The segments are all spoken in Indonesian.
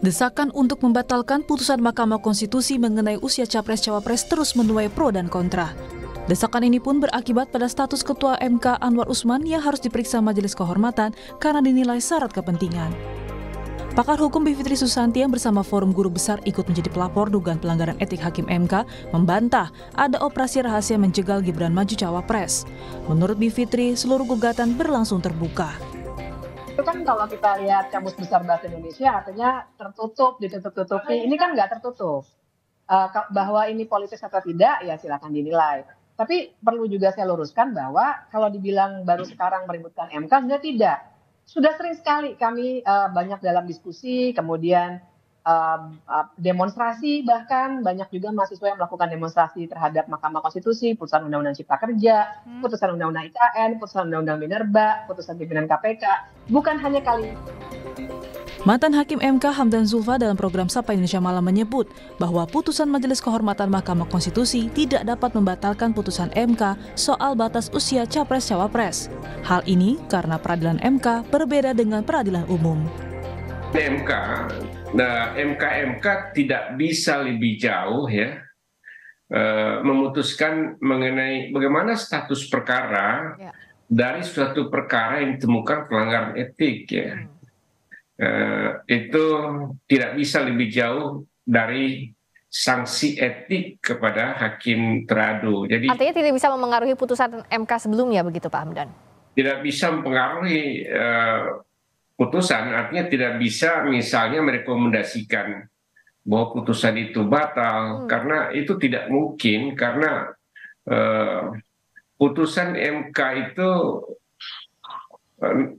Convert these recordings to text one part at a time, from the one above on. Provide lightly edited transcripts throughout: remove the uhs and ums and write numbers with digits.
Desakan untuk membatalkan putusan Mahkamah Konstitusi mengenai usia Capres-Cawapres terus menuai pro dan kontra. Desakan ini pun berakibat pada status Ketua MK Anwar Usman yang harus diperiksa Majelis Kehormatan karena dinilai syarat kepentingan. Pakar hukum Bivitri Susanti yang bersama Forum Guru Besar ikut menjadi pelapor dugaan pelanggaran etik Hakim MK membantah ada operasi rahasia menjegal Gibran maju Cawapres. Menurut Bivitri, seluruh gugatan berlangsung terbuka. Itu kan kalau kita lihat Kamus Besar Bahasa Indonesia artinya tertutup, ditutup-tutupi. Ini kan nggak tertutup. Bahwa ini politis atau tidak, ya silakan dinilai. Tapi perlu juga saya luruskan bahwa kalau dibilang baru sekarang meributkan MK, sebenarnya tidak. Sudah sering sekali kami banyak dalam diskusi, kemudian demonstrasi, bahkan banyak juga mahasiswa yang melakukan demonstrasi terhadap Mahkamah Konstitusi, putusan Undang-Undang Cipta Kerja, putusan Undang-Undang IKN, putusan Undang-Undang Minerba, putusan pimpinan KPK. Bukan hanya kali. Mantan Hakim MK Hamdan Zulfa dalam program Sapa Indonesia Malam menyebut bahwa putusan Majelis Kehormatan Mahkamah Konstitusi tidak dapat membatalkan putusan MK soal batas usia Capres-Cawapres. Hal ini karena peradilan MK berbeda dengan peradilan umum. MK tidak bisa lebih jauh ya memutuskan mengenai bagaimana status perkara dari suatu perkara yang ditemukan pelanggaran etik ya. Itu tidak bisa lebih jauh dari sanksi etik kepada hakim teradu. Jadi artinya tidak bisa memengaruhi putusan MK sebelumnya begitu Pak Hamdan? Tidak bisa mempengaruhi putusan, artinya tidak bisa misalnya merekomendasikan bahwa putusan itu batal, karena itu tidak mungkin, karena putusan MK itu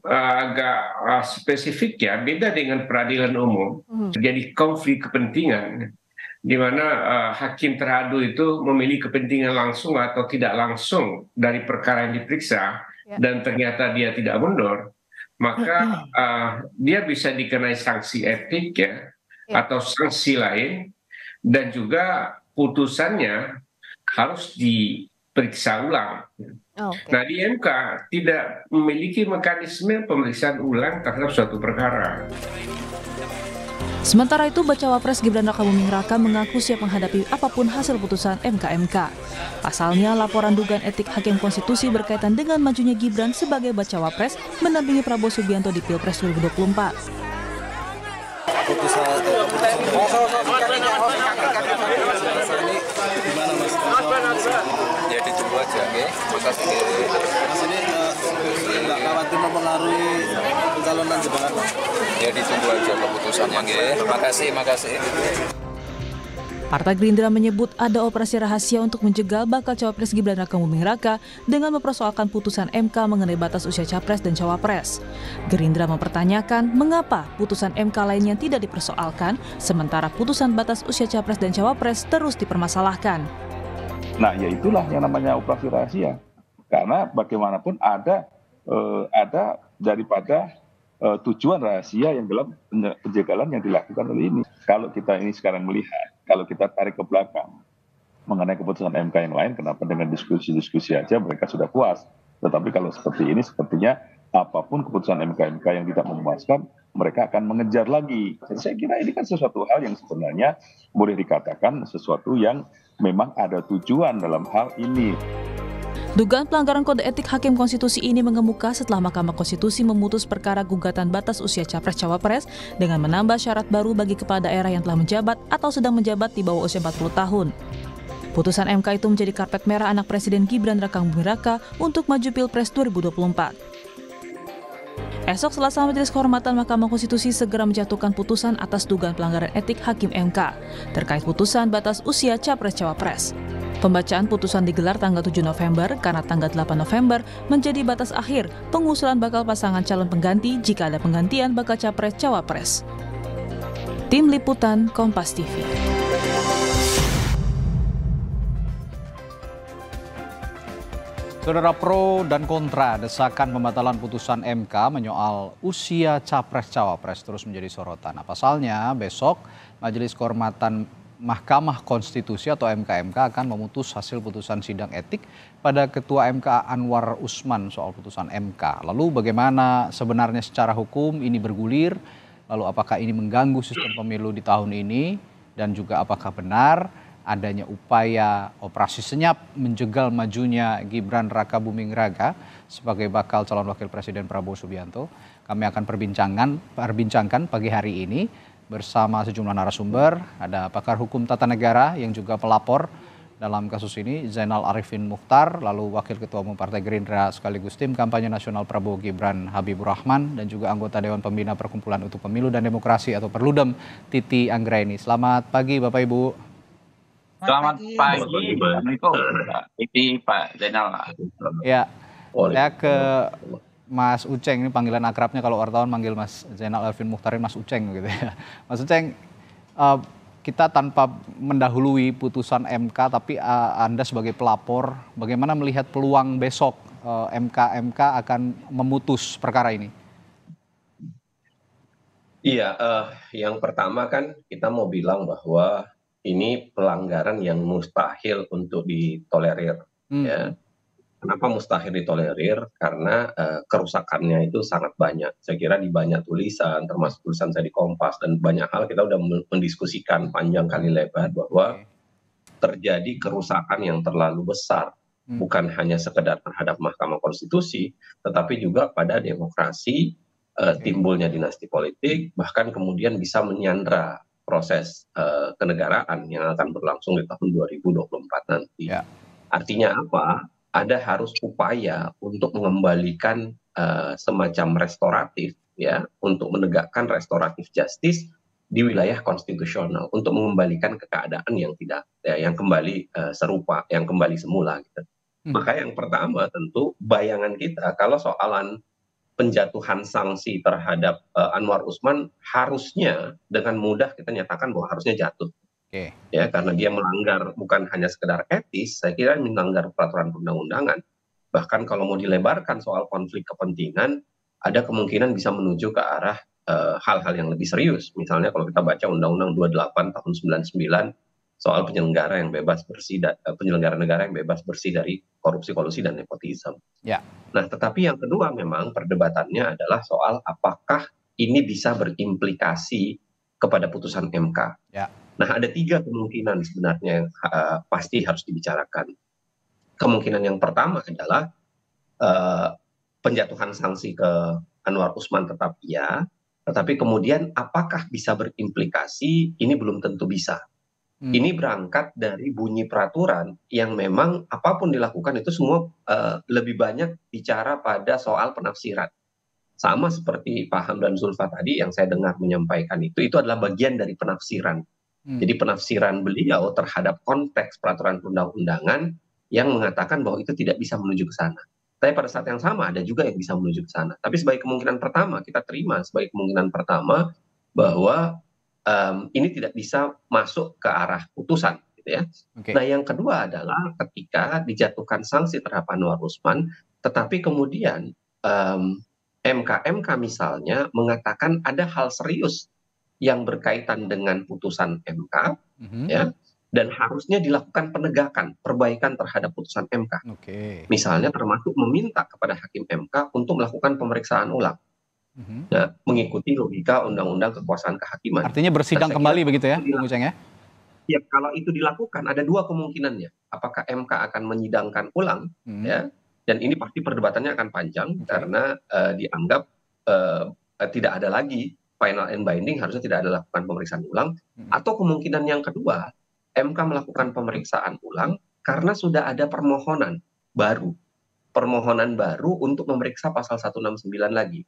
agak spesifik ya, beda dengan peradilan umum. Terjadi konflik kepentingan, di mana hakim teradu itu memiliki kepentingan langsung atau tidak langsung dari perkara yang diperiksa, dan ternyata dia tidak mundur. Maka dia bisa dikenai sanksi etik ya, atau sanksi lain, dan juga putusannya harus diperiksa ulang. Nah di MK tidak memiliki mekanisme pemeriksaan ulang terhadap suatu perkara. Sementara itu, Bacawa Pres Gibran Rakabuming Raka mengaku siap menghadapi apapun hasil putusan MK. Pasalnya, laporan dugaan etik Hakim Konstitusi berkaitan dengan majunya Gibran sebagai Bacawa Pres mendampingi Prabowo Subianto di Pilpres 2024. Ya ditunggu aja, makasih. Mas ini nggak khawatir mempengaruhi pencalonan jebakan? Ya ditunggu aja keputusannya, makasih. Partai Gerindra menyebut ada operasi rahasia untuk menjegal bakal Cawapres Gibran Rakabuming Raka dengan mempersoalkan putusan MK mengenai batas usia Capres dan Cawapres. Gerindra mempertanyakan mengapa putusan MK lainnya tidak dipersoalkan, sementara putusan batas usia Capres dan Cawapres terus dipermasalahkan. Nah, ya itulah yang namanya operasi rahasia. Karena bagaimanapun ada daripada tujuan rahasia yang dalam penjagalan yang dilakukan oleh ini. Kalau kita ini sekarang melihat, kalau kita tarik ke belakang mengenai keputusan MK yang lain, kenapa dengan diskusi-diskusi aja mereka sudah puas. Tetapi kalau seperti ini, sepertinya apapun keputusan MK yang tidak memuaskan, mereka akan mengejar lagi. Jadi saya kira ini kan sesuatu hal yang sebenarnya boleh dikatakan sesuatu yang memang ada tujuan dalam hal ini. Dugaan pelanggaran kode etik Hakim Konstitusi ini mengemuka setelah Mahkamah Konstitusi memutus perkara gugatan batas usia Capres-Cawapres dengan menambah syarat baru bagi kepala daerah yang telah menjabat atau sedang menjabat di bawah usia 40 tahun. Putusan MK itu menjadi karpet merah anak Presiden Gibran Rakabuming Raka untuk maju Pilpres 2024. Esok Selasa, Majelis Kehormatan Mahkamah Konstitusi segera menjatuhkan putusan atas dugaan pelanggaran etik Hakim MK terkait putusan batas usia Capres-Cawapres. Pembacaan putusan digelar tanggal 7 November karena tanggal 8 November menjadi batas akhir pengusulan bakal pasangan calon pengganti jika ada penggantian bakal Capres-Cawapres. Tim Liputan Kompas TV. Saudara, pro dan kontra desakan pembatalan putusan MK menyoal usia Capres-Cawapres terus menjadi sorotan. Pasalnya besok Majelis Kehormatan Mahkamah Konstitusi atau MK akan memutus hasil putusan sidang etik pada Ketua MK Anwar Usman soal putusan MK. Lalu bagaimana sebenarnya secara hukum ini bergulir? Lalu apakah ini mengganggu sistem pemilu di tahun ini dan juga apakah benar adanya upaya operasi senyap menjegal majunya Gibran Rakabuming Raka sebagai bakal calon wakil presiden Prabowo Subianto. Kami akan perbincangkan pagi hari ini bersama sejumlah narasumber. Ada pakar hukum tata negara yang juga pelapor dalam kasus ini, Zainal Arifin Mukhtar, lalu Wakil Ketua Umum Partai Gerindra sekaligus tim kampanye nasional Prabowo Gibran Habibur Rahman, dan juga anggota Dewan Pembina Perkumpulan untuk Pemilu dan Demokrasi atau Perludem Titi Anggraini. Selamat pagi Bapak Ibu. Selamat pagi, Pak Titi, Pak Zainal. Ya, saya ke Mas Uceng, ini panggilan akrabnya kalau wartawan manggil Mas Zainal Arifin Mukhtar Mas Uceng gitu ya. Mas Uceng, kita tanpa mendahului putusan MK, tapi Anda sebagai pelapor, bagaimana melihat peluang besok MK akan memutus perkara ini? Iya, yang pertama kan kita mau bilang bahwa ini pelanggaran yang mustahil untuk ditolerir. Ya. Kenapa mustahil ditolerir? Karena kerusakannya itu sangat banyak. Saya kira di banyak tulisan, termasuk tulisan saya di Kompas, dan banyak hal kita sudah mendiskusikan panjang kali lebar bahwa terjadi kerusakan yang terlalu besar. Bukan hanya sekedar terhadap Mahkamah Konstitusi, tetapi juga pada demokrasi, timbulnya dinasti politik, bahkan kemudian bisa menyandra proses kenegaraan yang akan berlangsung di tahun 2024 nanti. Ya. Artinya apa? Ada harus upaya untuk mengembalikan semacam restoratif, ya, untuk menegakkan restoratif justice di wilayah konstitusional, untuk mengembalikan ke keadaan yang tidak, ya, yang kembali serupa, yang kembali semula. Gitu. Maka yang pertama tentu bayangan kita kalau soalan penjatuhan sanksi terhadap Anwar Usman harusnya dengan mudah kita nyatakan bahwa harusnya jatuh. Ya, karena dia melanggar bukan hanya sekedar etis, saya kira melanggar peraturan perundang-undangan. Bahkan kalau mau dilebarkan soal konflik kepentingan, ada kemungkinan bisa menuju ke arah hal-hal yang lebih serius. Misalnya kalau kita baca Undang-Undang 28 tahun 99 soal penyelenggara yang bebas bersih, penyelenggara negara yang bebas bersih dari korupsi-kolusi dan nepotisme. Ya. Nah, tetapi yang kedua memang perdebatannya adalah soal apakah ini bisa berimplikasi kepada putusan MK. Ya. Nah, ada 3 kemungkinan sebenarnya yang pasti harus dibicarakan. Kemungkinan yang pertama adalah penjatuhan sanksi ke Anwar Usman tetap iya, tetapi kemudian apakah bisa berimplikasi, ini belum tentu bisa. Ini berangkat dari bunyi peraturan yang memang apapun dilakukan itu semua lebih banyak bicara pada soal penafsiran. Sama seperti Pak Hamdan Zulfa tadi yang saya dengar menyampaikan itu adalah bagian dari penafsiran. Jadi penafsiran beliau terhadap konteks peraturan perundang-undangan yang mengatakan bahwa itu tidak bisa menuju ke sana. Tapi pada saat yang sama ada juga yang bisa menuju ke sana. Tapi sebagai kemungkinan pertama, kita terima sebagai kemungkinan pertama bahwa ini tidak bisa masuk ke arah putusan. Gitu ya. Nah, yang kedua adalah ketika dijatuhkan sanksi terhadap Anwar Usman, tetapi kemudian MK misalnya mengatakan ada hal serius yang berkaitan dengan putusan MK, ya, dan harusnya dilakukan penegakan, perbaikan terhadap putusan MK. Misalnya termasuk meminta kepada hakim MK untuk melakukan pemeriksaan ulang, nah, mengikuti logika Undang-Undang Kekuasaan Kehakiman. Artinya bersidang kembali begitu ya, Bung Uceng ya? Ya, kalau itu dilakukan ada 2 kemungkinannya. Apakah MK akan menyidangkan ulang, ya, dan ini pasti perdebatannya akan panjang karena dianggap tidak ada lagi final and binding, harusnya tidak ada lakukan pemeriksaan ulang, atau kemungkinan yang kedua, MK melakukan pemeriksaan ulang karena sudah ada permohonan baru untuk memeriksa pasal 169 lagi.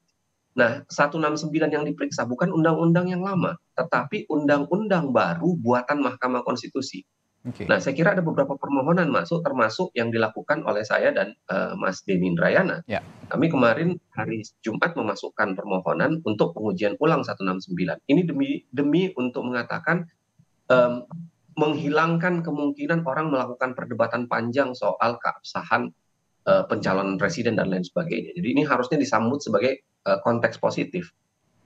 Nah, 169 yang diperiksa bukan undang-undang yang lama, tetapi undang-undang baru buatan Mahkamah Konstitusi. Nah, saya kira ada beberapa permohonan masuk, termasuk yang dilakukan oleh saya dan Mas Denny Indrayana. Ya. Kami kemarin hari Jumat memasukkan permohonan untuk pengujian ulang 169. Ini demi untuk mengatakan menghilangkan kemungkinan orang melakukan perdebatan panjang soal keabsahan pencalonan presiden dan lain sebagainya. Jadi ini harusnya disambut sebagai konteks positif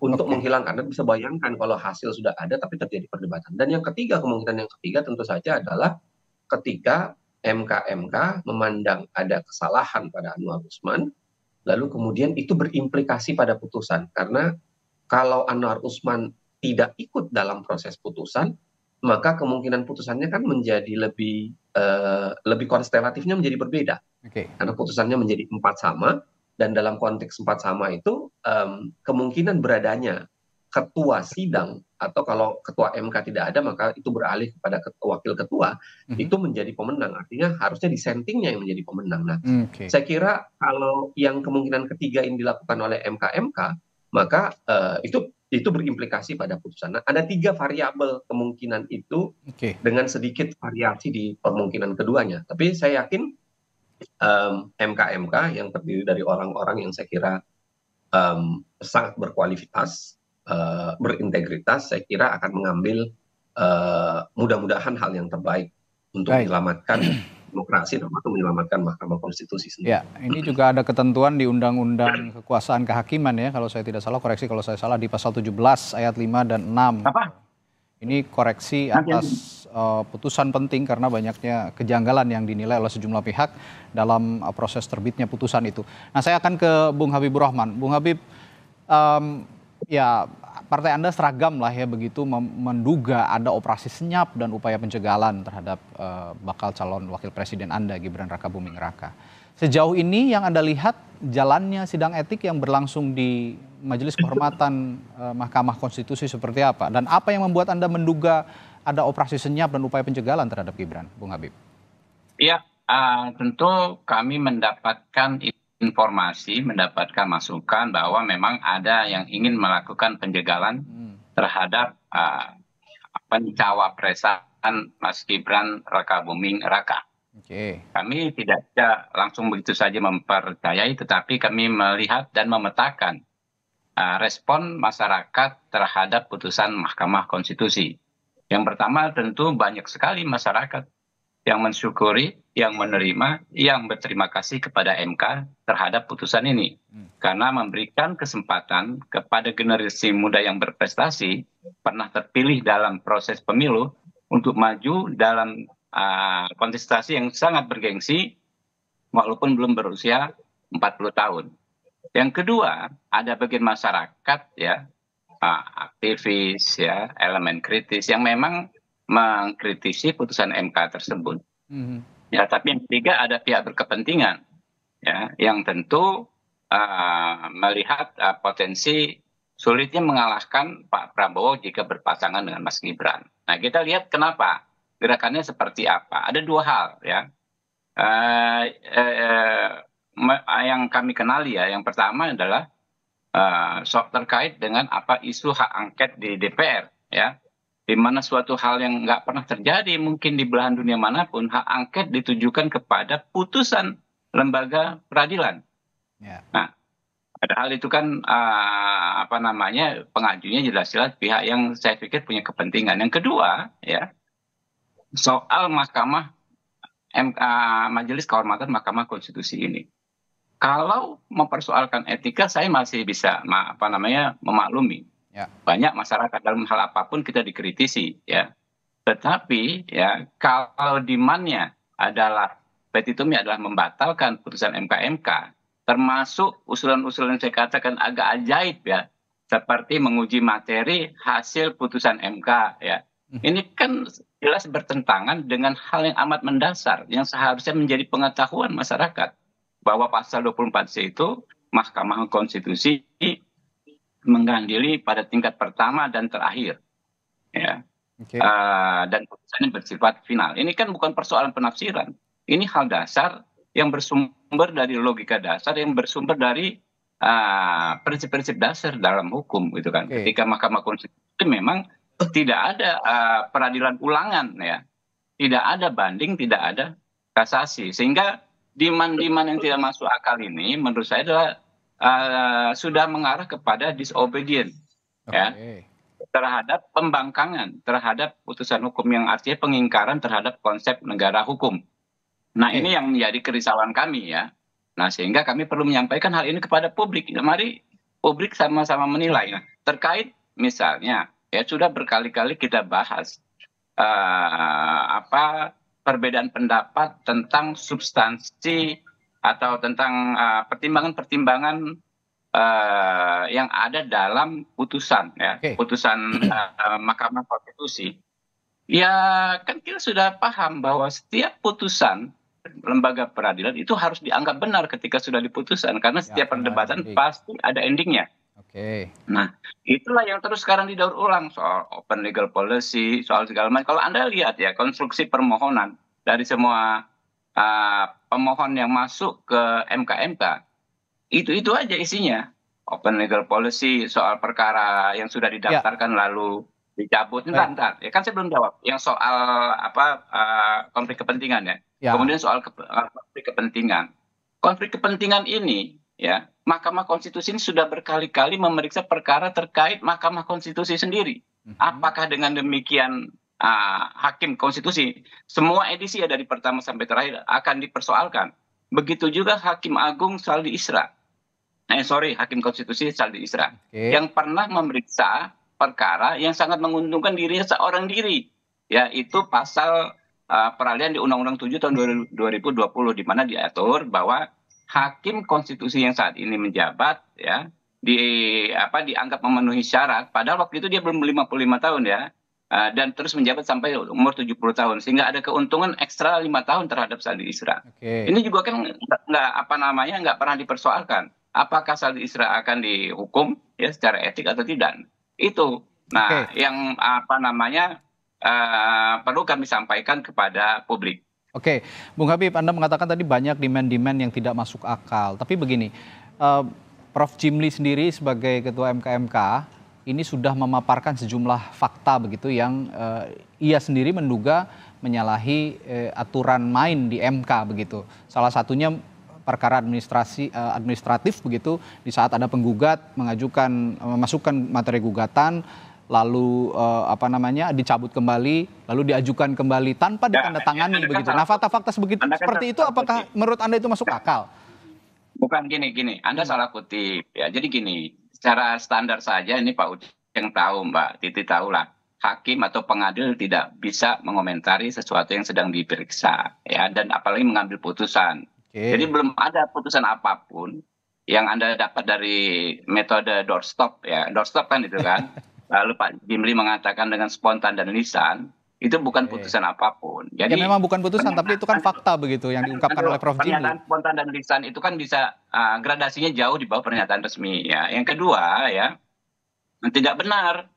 untuk menghilangkan. Dan bisa bayangkan kalau hasil sudah ada tapi terjadi perdebatan. Dan yang ketiga, kemungkinan yang ketiga tentu saja adalah ketika MK memandang ada kesalahan pada Anwar Usman, lalu kemudian itu berimplikasi pada putusan. Karena kalau Anwar Usman tidak ikut dalam proses putusan, maka kemungkinan putusannya kan menjadi lebih konstelatifnya menjadi berbeda. Karena putusannya menjadi 4 sama, dan dalam konteks 4 sama itu kemungkinan beradanya ketua sidang, atau kalau ketua MK tidak ada maka itu beralih kepada wakil ketua, itu menjadi pemenang. Artinya harusnya dissentingnya yang menjadi pemenang. Nah, saya kira kalau yang kemungkinan ketiga ini dilakukan oleh MK, maka itu berimplikasi pada putusan. Nah, ada 3 variabel kemungkinan itu dengan sedikit variasi di kemungkinan keduanya. Tapi saya yakin MK yang terdiri dari orang-orang yang saya kira sangat berkualitas, berintegritas, saya kira akan mengambil mudah-mudahan hal yang terbaik untuk menyelamatkan demokrasi, termasuk menyelamatkan Mahkamah Konstitusi sendiri. Ya, ini juga ada ketentuan di Undang-Undang Kekuasaan Kehakiman ya, kalau saya tidak salah, koreksi kalau saya salah, di pasal 17 ayat 5 dan 6. Ini koreksi atas putusan penting karena banyaknya kejanggalan yang dinilai oleh sejumlah pihak dalam proses terbitnya putusan itu. Nah, saya akan ke Bung Habibur Rahman. Bung Habib, ya partai Anda seragam lah ya, begitu menduga ada operasi senyap dan upaya pencegalan terhadap bakal calon wakil presiden Anda, Gibran Rakabuming Raka. Sejauh ini yang Anda lihat jalannya sidang etik yang berlangsung di Majelis Kehormatan Mahkamah Konstitusi seperti apa? Dan apa yang membuat Anda menduga ada operasi senyap dan upaya pencegalan terhadap Gibran, Bung Habib? Iya, tentu kami mendapatkan informasi, mendapatkan masukan bahwa memang ada yang ingin melakukan pencegalan terhadap pencawapresan Mas Gibran Rakabuming Raka. Kami tidak bisa langsung begitu saja mempercayai, tetapi kami melihat dan memetakan respon masyarakat terhadap putusan Mahkamah Konstitusi. Yang pertama tentu banyak sekali masyarakat yang mensyukuri, yang menerima, yang berterima kasih kepada MK terhadap putusan ini. Karena memberikan kesempatan kepada generasi muda yang berprestasi, pernah terpilih dalam proses pemilu, untuk maju dalam kontestasi yang sangat bergengsi, walaupun belum berusia 40 tahun. Yang kedua, ada bagian masyarakat ya, aktivis ya, elemen kritis yang memang mengkritisi putusan MK tersebut. Ya, tapi yang ketiga ada pihak berkepentingan ya, yang tentu melihat potensi sulitnya mengalahkan Pak Prabowo jika berpasangan dengan Mas Gibran. Nah, kita lihat kenapa gerakannya seperti apa. Ada 2 hal ya. Yang kami kenali ya, yang pertama adalah terkait dengan isu hak angket di DPR ya, di mana suatu hal yang nggak pernah terjadi mungkin di belahan dunia manapun, hak angket ditujukan kepada putusan lembaga peradilan. Nah, padahal itu kan pengajunya jelas-jelas pihak yang saya pikir punya kepentingan. Yang kedua ya, soal Majelis Kehormatan Mahkamah Konstitusi ini. Kalau mempersoalkan etika, saya masih bisa memaklumi. Banyak masyarakat dalam hal apapun kita dikritisi ya. Tetapi ya, kalau demand-nya adalah petitumnya adalah membatalkan putusan MK, termasuk usulan-usulan yang saya katakan agak ajaib ya, seperti menguji materi hasil putusan MK ya. Ini kan jelas bertentangan dengan hal yang amat mendasar yang seharusnya menjadi pengetahuan masyarakat, bahwa pasal 24C itu Mahkamah Konstitusi mengadili pada tingkat pertama dan terakhir ya. Dan putusannya bersifat final. Ini kan bukan persoalan penafsiran, ini hal dasar yang bersumber dari logika dasar, yang bersumber dari prinsip-prinsip dasar dalam hukum gitu kan. Ketika Mahkamah Konstitusi memang tidak ada peradilan ulangan ya, tidak ada banding, tidak ada kasasi, sehingga demand-demand yang tidak masuk akal ini menurut saya adalah sudah mengarah kepada disobedient ya, terhadap pembangkangan terhadap putusan hukum, yang artinya pengingkaran terhadap konsep negara hukum. Nah, ini yang menjadi kerisauan kami ya. Nah, sehingga kami perlu menyampaikan hal ini kepada publik. Mari publik sama-sama menilai. Nah, terkait misalnya ya, sudah berkali-kali kita bahas perbedaan pendapat tentang substansi atau tentang pertimbangan-pertimbangan yang ada dalam putusan ya, putusan Mahkamah Konstitusi. Ya kan kita sudah paham bahwa setiap putusan lembaga peradilan itu harus dianggap benar ketika sudah diputuskan, karena setiap perdebatan pasti ada endingnya. Nah, itulah yang terus sekarang didaur ulang soal open legal policy, soal segala macam. Kalau Anda lihat ya konstruksi permohonan dari semua pemohon yang masuk ke MK, itu aja isinya. Open legal policy, soal perkara yang sudah didaftarkan lalu dicabut. Entar. Ya kan saya belum jawab. Yang soal konflik kepentingan ya. Kemudian soal konflik kepentingan. Konflik kepentingan ini ya, Mahkamah Konstitusi ini sudah berkali-kali memeriksa perkara terkait Mahkamah Konstitusi sendiri. Apakah dengan demikian Hakim Konstitusi semua edisi ya dari pertama sampai terakhir akan dipersoalkan? Begitu juga Hakim Agung Saldi Isra. Hakim Konstitusi Saldi Isra yang pernah memeriksa perkara yang sangat menguntungkan dirinya seorang diri, yaitu pasal peralihan di Undang-Undang 7 tahun 2020 di mana diatur bahwa Hakim Konstitusi yang saat ini menjabat ya dianggap memenuhi syarat, padahal waktu itu dia belum 55 tahun ya, dan terus menjabat sampai umur 70 tahun sehingga ada keuntungan ekstra 5 tahun terhadap Saldi Isra. Ini juga kan nggak pernah dipersoalkan. Apakah Saldi Isra akan dihukum ya secara etik atau tidak? Itu. Nah, yang perlu kami sampaikan kepada publik. Oke, Bung Habib, Anda mengatakan tadi banyak demand-demand yang tidak masuk akal. Tapi begini, Prof. Jimli sendiri sebagai Ketua MK ini sudah memaparkan sejumlah fakta begitu yang ia sendiri menduga menyalahi aturan main di MK begitu. Salah satunya perkara administratif begitu, di saat ada penggugat memasukkan materi gugatan, lalu dicabut kembali, lalu diajukan kembali tanpa ditandatangani begitu. Nah, fakta-fakta seperti itu apakah menurut Anda itu masuk akal? Bukan gini, Anda salah kutip ya. Jadi gini, secara standar saja ini Pak Uceng tahu, Mbak Titi tahu lah, hakim atau pengadil tidak bisa mengomentari sesuatu yang sedang diperiksa ya, dan apalagi mengambil putusan. Jadi belum ada putusan apapun yang Anda dapat dari metode doorstop ya. Doorstop kan itu kan. Lalu Pak Jimli mengatakan dengan spontan dan lisan, itu bukan putusan apapun. Jadi memang bukan putusan, tapi itu kan fakta begitu yang diungkapkan oleh Prof. Jimli. Pernyataan spontan dan lisan itu kan bisa gradasinya jauh di bawah pernyataan resmi ya. Yang kedua ya, tidak benar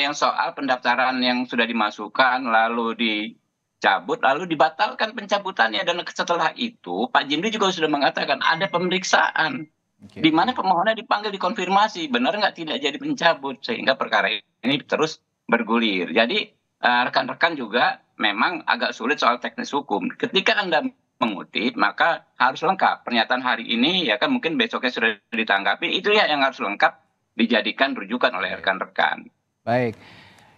yang soal pendaftaran yang sudah dimasukkan lalu dicabut lalu dibatalkan pencabutannya, dan setelah itu Pak Jimli juga sudah mengatakan ada pemeriksaan di mana pemohonnya dipanggil dikonfirmasi benar nggak tidak jadi pencabut, sehingga perkara ini terus bergulir. Jadi rekan-rekan juga memang agak sulit soal teknis hukum. Ketika Anda mengutip maka harus lengkap. Pernyataan hari ini ya kan mungkin besoknya sudah ditanggapi, itu ya yang harus lengkap dijadikan rujukan oleh rekan-rekan. Baik.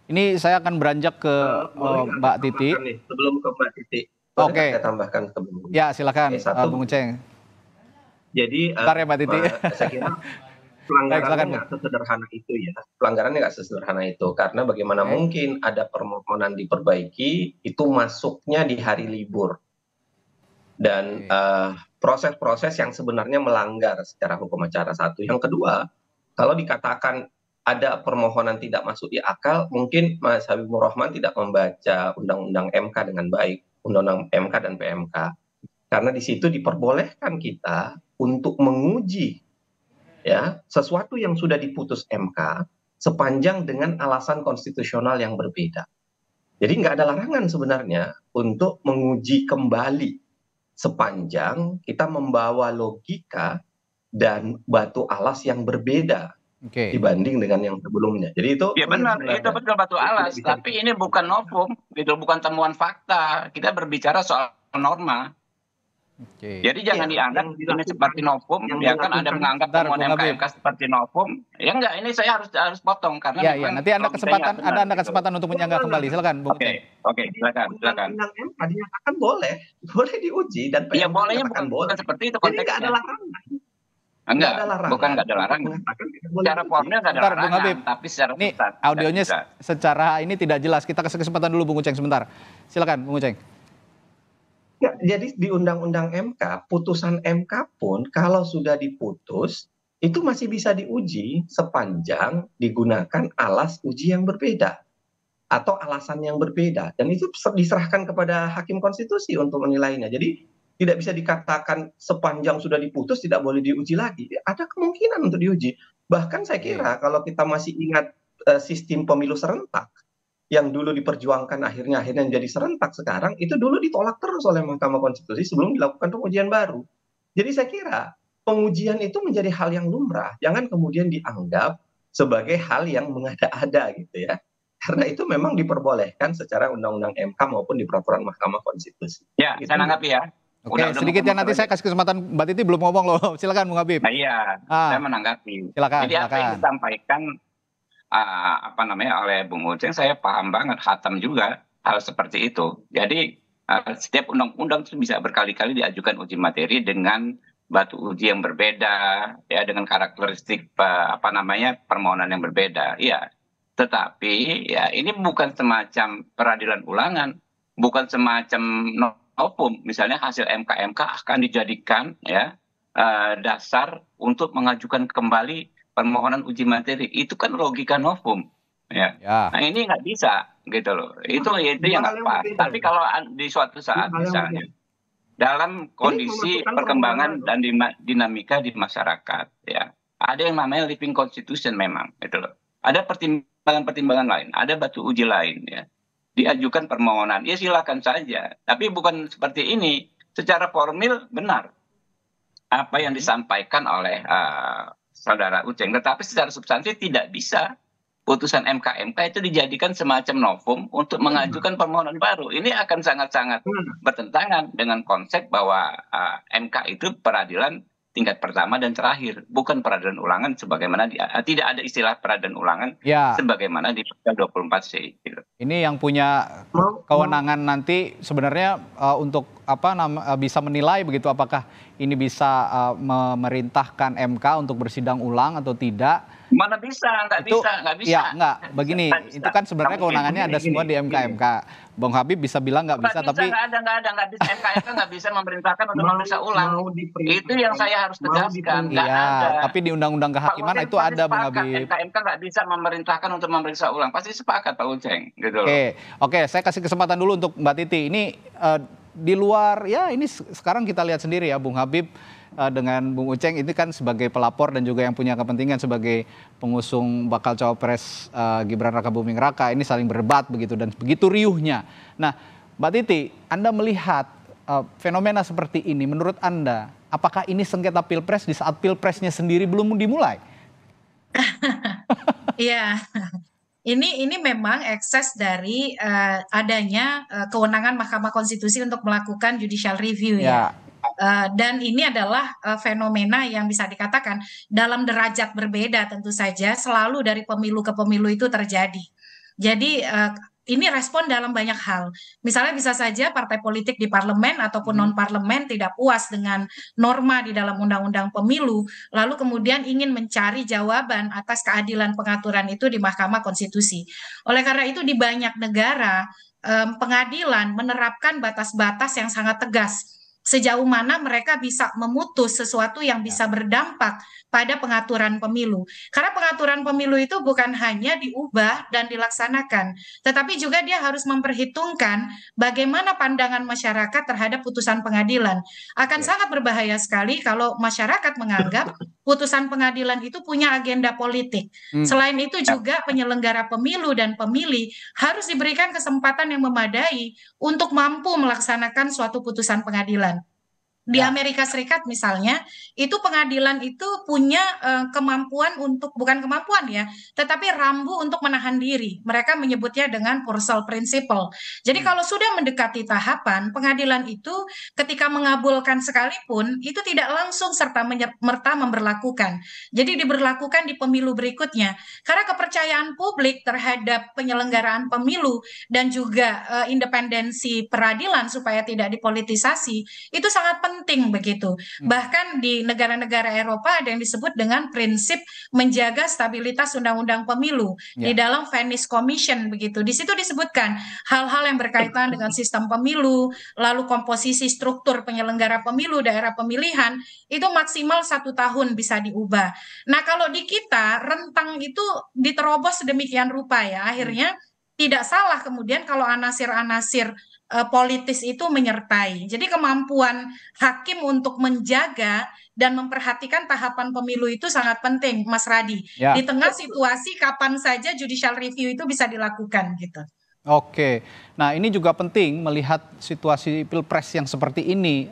Ini saya akan beranjak ke Mbak Titi. Sebelum ke Mbak Titi, Oke. saya tambahkan sebelum. Ya, silakan Bung Uceng. Jadi bentar ya Mbak Titi. Saya kira pelanggarannya nggak sesederhana itu ya. Pelanggarannya nggak sesederhana itu, karena bagaimana mungkin ada permohonan diperbaiki itu masuknya di hari libur, dan proses-proses yang sebenarnya melanggar secara hukum acara. Satu. Yang kedua, kalau dikatakan ada permohonan tidak masuk di akal, mungkin Mas Habibur Rahman tidak membaca Undang-Undang MK dengan baik, Undang-Undang MK dan PMK. Karena di situ diperbolehkan kita untuk menguji ya sesuatu yang sudah diputus MK sepanjang dengan alasan konstitusional yang berbeda. Jadi nggak ada larangan sebenarnya untuk menguji kembali sepanjang kita membawa logika dan batu alas yang berbeda dibanding dengan yang sebelumnya. Jadi itu ya benar, itu betul batu alas, tapi ini bukan novum, gitu, bukan temuan fakta. Kita berbicara soal norma. Jadi jangan dianggap ini seperti novum, ya kan Anda menganggap temuan MK seperti novum. Ya enggak, ini saya harus potong karena nanti Anda kesempatan untuk menyanggah kembali. Silakan Bung Uceng. Oke, silakan. Undang-Undang MK dinyatakan boleh diuji, dan ya bolehnya bukan seperti itu konteksnya. Jadi nggak ada larangan. Enggak, bukan nggak ada larangan. Secara formil nggak ada larangan, tapi secara ini audionya secara ini tidak jelas. Kita kasih kesempatan dulu Bung Uceng sebentar. Silakan Bung Uceng. Ya, jadi di Undang-Undang MK, putusan MK pun kalau sudah diputus itu masih bisa diuji sepanjang digunakan alas uji yang berbeda atau alasan yang berbeda, dan itu diserahkan kepada hakim konstitusi untuk menilainya. Jadi tidak bisa dikatakan sepanjang sudah diputus tidak boleh diuji lagi. Ada kemungkinan untuk diuji. Bahkan saya kira kalau kita masih ingat sistem pemilu serentak yang dulu diperjuangkan akhirnya menjadi serentak sekarang, itu dulu ditolak terus oleh Mahkamah Konstitusi sebelum dilakukan pengujian baru. Jadi saya kira pengujian itu menjadi hal yang lumrah, jangan kemudian dianggap sebagai hal yang mengada-ada gitu ya. Karena itu memang diperbolehkan secara undang-undang MK maupun di peraturan Mahkamah Konstitusi. Ya, saya nanggapi ya. Oke, sedikit ya, nanti saya kasih kesempatan Mbak Titi belum ngomong loh. Silakan Bung Habib. Nah, iya, saya menanggapi. Silakan. Jadi apa yang disampaikan oleh Bung Uceng, saya paham banget, khatam juga hal seperti itu. Jadi setiap undang-undang itu bisa berkali-kali diajukan uji materi dengan batu uji yang berbeda, ya, dengan karakteristik permohonan yang berbeda. Iya. Tetapi ya ini bukan semacam peradilan ulangan, bukan semacam novum. Misalnya hasil MK akan dijadikan ya dasar untuk mengajukan kembali permohonan uji materi. Itu kan logika novum. Ya. Nah ini nggak bisa gitu loh. Itu yang nggak pas. Tapi kalau di suatu saat misalnya dalam kondisi perkembangan dan dinamika di masyarakat, ya ada yang namanya living constitution memang, gitu loh. Ada pertimbangan-pertimbangan lain, ada batu uji lain, ya diajukan permohonan, ya silakan saja. Tapi bukan seperti ini. Secara formil benar apa yang disampaikan oleh saudara Uceng, tetapi secara substansi tidak bisa putusan MK itu dijadikan semacam novum untuk mengajukan permohonan baru. Ini akan sangat-sangat bertentangan dengan konsep bahwa MK itu peradilan tingkat pertama dan terakhir, bukan peradilan ulangan sebagaimana tidak ada istilah peradilan ulangan sebagaimana di Pasal 24C. Gitu. Ini yang punya kewenangan nanti sebenarnya untuk bisa menilai begitu apakah ini bisa memerintahkan MK untuk bersidang ulang atau tidak. Mana bisa, nggak bisa. Ya, nggak. Begini, itu kan sebenarnya kewenangannya ada semua di MK. Bung Habib bisa bilang nggak bisa, tapi nggak bisa. MK nggak bisa memerintahkan untuk memeriksa ulang. Itu yang saya harus tegaskan. Iya, tapi di Undang-Undang Kehakiman itu ada, Bung Habib. MK nggak bisa memerintahkan untuk memeriksa ulang. Pasti sepakat, Pak Uceng. Gitu. Oke, saya kasih kesempatan dulu untuk Mbak Titi. Ini di luar, ya ini sekarang kita lihat sendiri ya, Bung Habib dengan Bung Uceng ini kan sebagai pelapor dan juga yang punya kepentingan sebagai pengusung bakal cawapres Gibran Rakabuming Raka, ini saling berdebat begitu dan begitu riuhnya. Nah, Mbak Titi, Anda melihat fenomena seperti ini, menurut Anda apakah ini sengketa pilpres di saat pilpresnya sendiri belum dimulai? Iya. Ini memang ekses dari adanya kewenangan Mahkamah Konstitusi untuk melakukan judicial review ya. Dan ini adalah fenomena yang bisa dikatakan dalam derajat berbeda tentu saja selalu dari pemilu ke pemilu itu terjadi. Jadi ini respon dalam banyak hal. Misalnya bisa saja partai politik di parlemen ataupun non-parlemen tidak puas dengan norma di dalam undang-undang pemilu, lalu kemudian ingin mencari jawaban atas keadilan pengaturan itu di Mahkamah Konstitusi. Oleh karena itu di banyak negara pengadilan menerapkan batas-batas yang sangat tegas. Sejauh mana mereka bisa memutus sesuatu yang bisa berdampak pada pengaturan pemilu. Karena pengaturan pemilu itu bukan hanya diubah dan dilaksanakan, tetapi juga dia harus memperhitungkan bagaimana pandangan masyarakat terhadap putusan pengadilan. Akan sangat berbahaya sekali kalau masyarakat menganggap putusan pengadilan itu punya agenda politik. Selain itu juga penyelenggara pemilu dan pemilih harus diberikan kesempatan yang memadai untuk mampu melaksanakan suatu putusan pengadilan. Di Amerika Serikat misalnya, itu pengadilan itu punya kemampuan untuk, bukan kemampuan ya, tetapi rambu untuk menahan diri. Mereka menyebutnya dengan Purcell Principle. Jadi kalau sudah mendekati tahapan, pengadilan itu ketika mengabulkan sekalipun, itu tidak langsung serta-merta memberlakukan. Jadi diberlakukan di pemilu berikutnya. Karena kepercayaan publik terhadap penyelenggaraan pemilu dan juga independensi peradilan supaya tidak dipolitisasi, itu sangat penting penting begitu. Bahkan di negara-negara Eropa ada yang disebut dengan prinsip menjaga stabilitas undang-undang pemilu di dalam Venice Commission begitu. Di situ disebutkan hal-hal yang berkaitan dengan sistem pemilu, lalu komposisi struktur penyelenggara pemilu, daerah pemilihan itu maksimal 1 tahun bisa diubah. Nah kalau di kita rentang itu diterobos sedemikian rupa ya, akhirnya tidak salah kemudian kalau anasir-anasir politis itu menyertai. Jadi kemampuan hakim untuk menjaga dan memperhatikan tahapan pemilu itu sangat penting, Mas Radi. Di tengah situasi kapan saja judicial review itu bisa dilakukan gitu. Oke, nah ini juga penting melihat situasi pilpres yang seperti ini,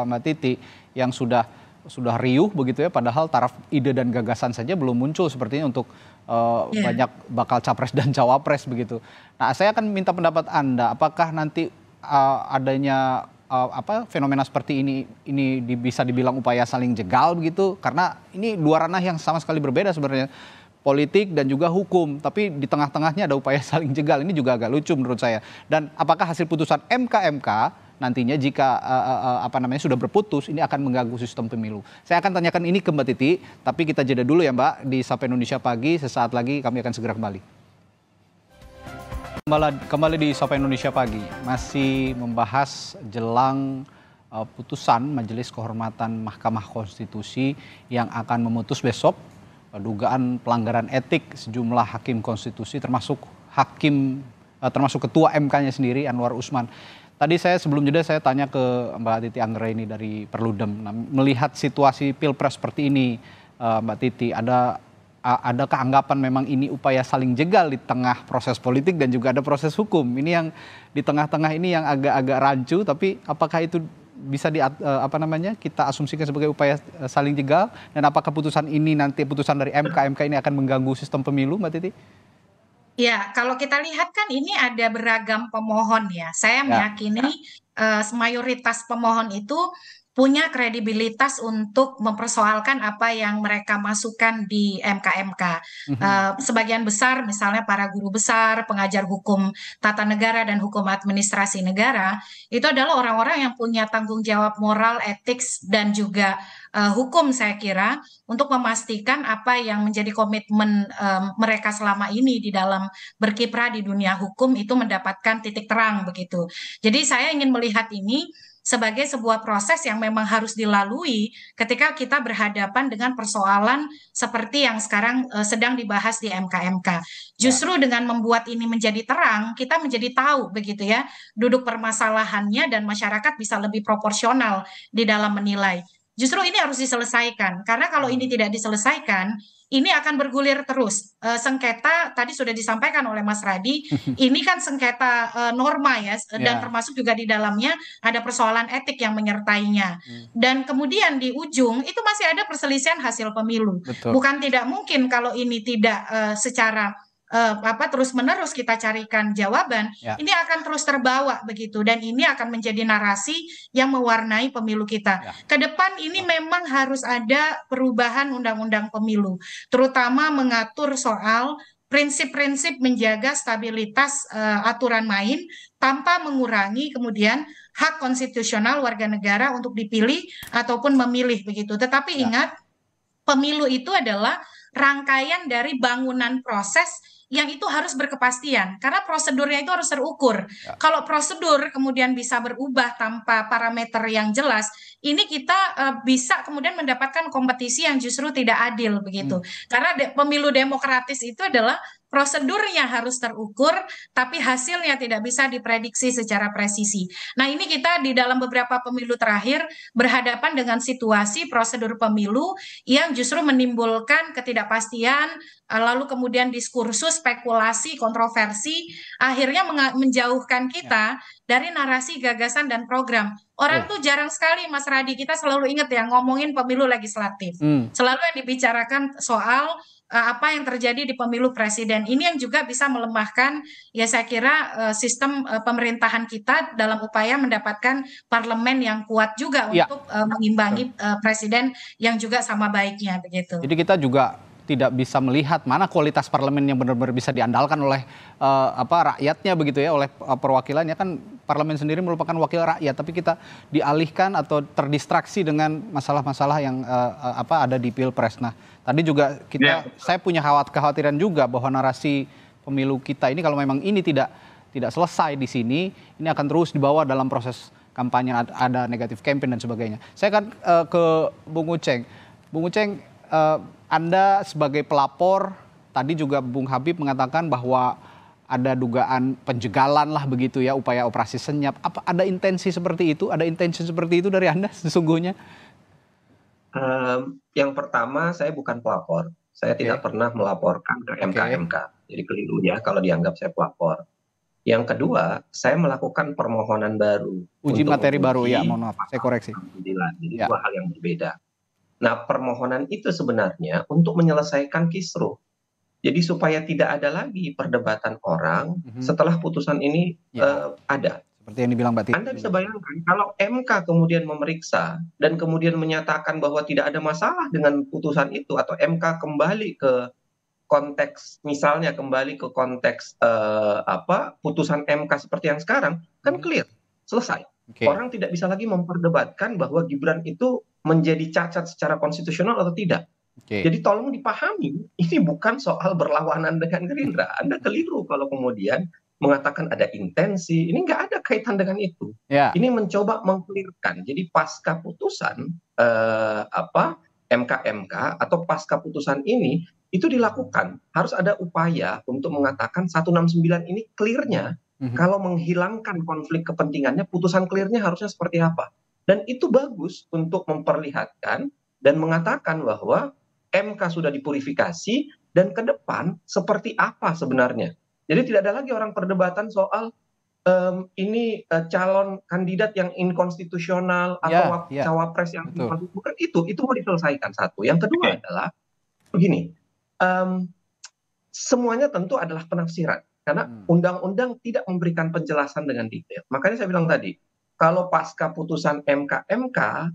Mbak Titi, yang sudah riuh begitu ya, padahal taraf ide dan gagasan saja belum muncul sepertinya untuk banyak bakal capres dan cawapres begitu. Nah, saya akan minta pendapat Anda, apakah nanti adanya fenomena seperti ini bisa dibilang upaya saling jegal begitu? Karena ini dua ranah yang sama sekali berbeda sebenarnya, politik dan juga hukum, tapi di tengah-tengahnya ada upaya saling jegal. Ini juga agak lucu menurut saya. Dan apakah hasil putusan MK nantinya jika sudah berputus ini akan mengganggu sistem pemilu? Saya akan tanyakan ini ke Mbak Titi, tapi kita jeda dulu ya Mbak di Sapa Indonesia Pagi. Sesaat lagi kami akan segera kembali. Kembali di Sapa Indonesia Pagi, masih membahas jelang putusan Majelis Kehormatan Mahkamah Konstitusi yang akan memutus besok dugaan pelanggaran etik sejumlah hakim konstitusi termasuk ketua MK-nya sendiri Anwar Usman. Tadi sebelum jeda saya tanya ke Mbak Titi Anggraini dari Perludem. Nah, melihat situasi pilpres seperti ini, Mbak Titi, adakah anggapan memang ini upaya saling jegal di tengah proses politik dan juga ada proses hukum? Ini yang di tengah-tengah ini yang agak-agak rancu, tapi apakah itu bisa kita asumsikan sebagai upaya saling jegal? Dan apakah putusan dari MK ini akan mengganggu sistem pemilu, Mbak Titi? Ya, kalau kita lihat kan ini ada beragam pemohon ya. Saya meyakini mayoritas pemohon itu punya kredibilitas untuk mempersoalkan apa yang mereka masukkan di MK-MK. Sebagian besar misalnya para guru besar, pengajar hukum tata negara dan hukum administrasi negara, itu adalah orang-orang yang punya tanggung jawab moral, etik, dan juga hukum saya kira untuk memastikan apa yang menjadi komitmen mereka selama ini di dalam berkiprah di dunia hukum itu mendapatkan titik terang begitu. Jadi saya ingin melihat ini sebagai sebuah proses yang memang harus dilalui ketika kita berhadapan dengan persoalan seperti yang sekarang sedang dibahas di MK-MK. Justru dengan membuat ini menjadi terang, kita menjadi tahu begitu ya, duduk permasalahannya dan masyarakat bisa lebih proporsional di dalam menilai. Justru ini harus diselesaikan, karena kalau ini tidak diselesaikan, ini akan bergulir terus. Sengketa tadi sudah disampaikan oleh Mas Radi, ini kan sengketa norma ya, dan termasuk juga di dalamnya ada persoalan etik yang menyertainya. Dan kemudian di ujung itu masih ada perselisihan hasil pemilu. Betul. Bukan tidak mungkin kalau ini tidak secara terus-menerus kita carikan jawaban, ini akan terus terbawa begitu, dan ini akan menjadi narasi yang mewarnai pemilu kita. Ke depan ini memang harus ada perubahan undang-undang pemilu, terutama mengatur soal prinsip-prinsip menjaga stabilitas aturan main tanpa mengurangi kemudian hak konstitusional warga negara untuk dipilih ataupun memilih begitu. Tetapi ingat, pemilu itu adalah rangkaian dari bangunan proses yang itu harus berkepastian, karena prosedurnya itu harus terukur. Kalau prosedur kemudian bisa berubah tanpa parameter yang jelas, ini kita bisa kemudian mendapatkan kompetisi yang justru tidak adil begitu. Karena pemilu demokratis itu adalah prosedurnya harus terukur, tapi hasilnya tidak bisa diprediksi secara presisi. Nah, ini kita di dalam beberapa pemilu terakhir berhadapan dengan situasi prosedur pemilu yang justru menimbulkan ketidakpastian, lalu kemudian diskursus, spekulasi, kontroversi, akhirnya menjauhkan kita dari narasi, gagasan, dan program. Orang tuh jarang sekali, Mas Radi, kita selalu ingat ya ngomongin pemilu legislatif. Selalu yang dibicarakan soal apa yang terjadi di pemilu presiden. Ini yang juga bisa melemahkan, ya saya kira, sistem pemerintahan kita dalam upaya mendapatkan parlemen yang kuat juga untuk mengimbangi presiden yang juga sama baiknya begitu. Jadi kita juga tidak bisa melihat mana kualitas parlemen yang benar-benar bisa diandalkan oleh rakyatnya begitu ya, oleh perwakilannya. Kan parlemen sendiri merupakan wakil rakyat, tapi kita dialihkan atau terdistraksi dengan masalah-masalah yang ada di Pilpres. Nah, tadi juga saya punya kekhawatiran juga bahwa narasi pemilu kita ini kalau memang ini tidak selesai di sini, ini akan terus dibawa dalam proses kampanye, ada negatif campaign dan sebagainya. Saya akan ke Bung Uceng. Bung Uceng, Anda sebagai pelapor, tadi juga Bung Habib mengatakan bahwa ada dugaan penjegalan lah begitu ya, upaya operasi senyap. Apa ada intensi seperti itu? Ada intensi seperti itu dari Anda sesungguhnya? Yang pertama, saya bukan pelapor. Saya tidak pernah melaporkan ke MK. Jadi keliru ya kalau dianggap saya pelapor. Yang kedua, saya melakukan permohonan baru. Uji materi baru ya, mohon maaf, saya koreksi. Jadi dua hal yang berbeda. Nah, permohonan itu sebenarnya untuk menyelesaikan kisruh. Jadi supaya tidak ada lagi perdebatan orang setelah putusan ini ada. Seperti yang dibilang Mbak Titi. Anda bisa bayangkan kalau MK kemudian memeriksa dan kemudian menyatakan bahwa tidak ada masalah dengan putusan itu, atau MK kembali ke konteks, misalnya kembali ke konteks putusan MK seperti yang sekarang, kan clear, selesai. Orang tidak bisa lagi memperdebatkan bahwa Gibran itu menjadi cacat secara konstitusional atau tidak. Jadi tolong dipahami, ini bukan soal berlawanan dengan Gerindra. Anda keliru kalau kemudian mengatakan ada intensi, ini nggak ada kaitan dengan itu. Ini mencoba mengklirkan. Jadi pasca putusan MK atau pasca putusan ini itu dilakukan, harus ada upaya untuk mengatakan 169 ini clearnya, kalau menghilangkan konflik kepentingannya, putusan clearnya harusnya seperti apa. Dan itu bagus untuk memperlihatkan dan mengatakan bahwa MK sudah dipurifikasi dan ke depan seperti apa sebenarnya. Jadi tidak ada lagi orang perdebatan soal ini calon kandidat yang inkonstitusional atau cawapres yang bukan itu mau diselesaikan satu. Yang kedua adalah begini, semuanya tentu adalah penafsiran karena undang-undang tidak memberikan penjelasan dengan detail. Makanya saya bilang tadi, kalau pasca putusan MK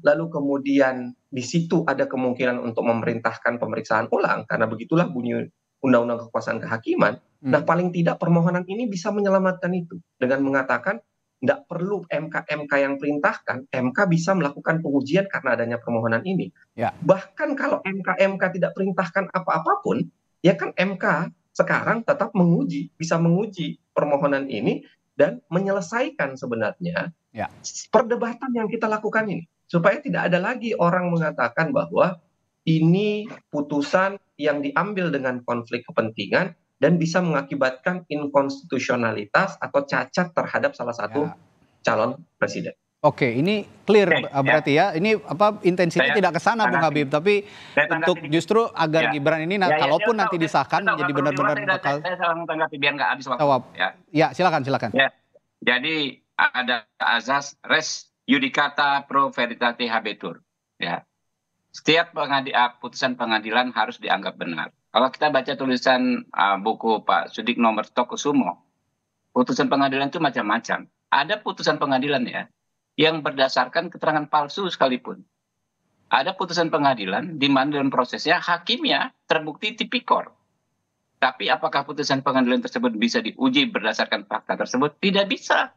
lalu kemudian di situ ada kemungkinan untuk memerintahkan pemeriksaan ulang, karena begitulah bunyi Undang-Undang Kekuasaan Kehakiman. Nah, paling tidak permohonan ini bisa menyelamatkan itu dengan mengatakan tidak perlu MK yang perintahkan, MK bisa melakukan pengujian karena adanya permohonan ini. Bahkan kalau MK tidak perintahkan apa-apapun, ya kan MK sekarang tetap bisa menguji permohonan ini dan menyelesaikan sebenarnya perdebatan yang kita lakukan ini, supaya tidak ada lagi orang mengatakan bahwa ini putusan yang diambil dengan konflik kepentingan dan bisa mengakibatkan inkonstitusionalitas atau cacat terhadap salah satu calon presiden. Oke, ini clear berarti ya. Ini intensinya tidak ke sana Bung Habib, tapi untuk justru agar Gibran ini kalaupun nanti disahkan menjadi benar-benar bakal. Saya salah tanggapi biar nggak habis waktu. Ya, silakan. Jadi ada azas res judicata pro veritate habetur. Ya, setiap putusan pengadilan harus dianggap benar. Kalau kita baca tulisan buku Pak Sudikno Mertokusumo, putusan pengadilan itu macam-macam. Ada putusan pengadilan yang berdasarkan keterangan palsu sekalipun. Ada putusan pengadilan di mana dalam prosesnya hakimnya terbukti tipikor. Tapi apakah putusan pengadilan tersebut bisa diuji berdasarkan fakta tersebut? Tidak bisa.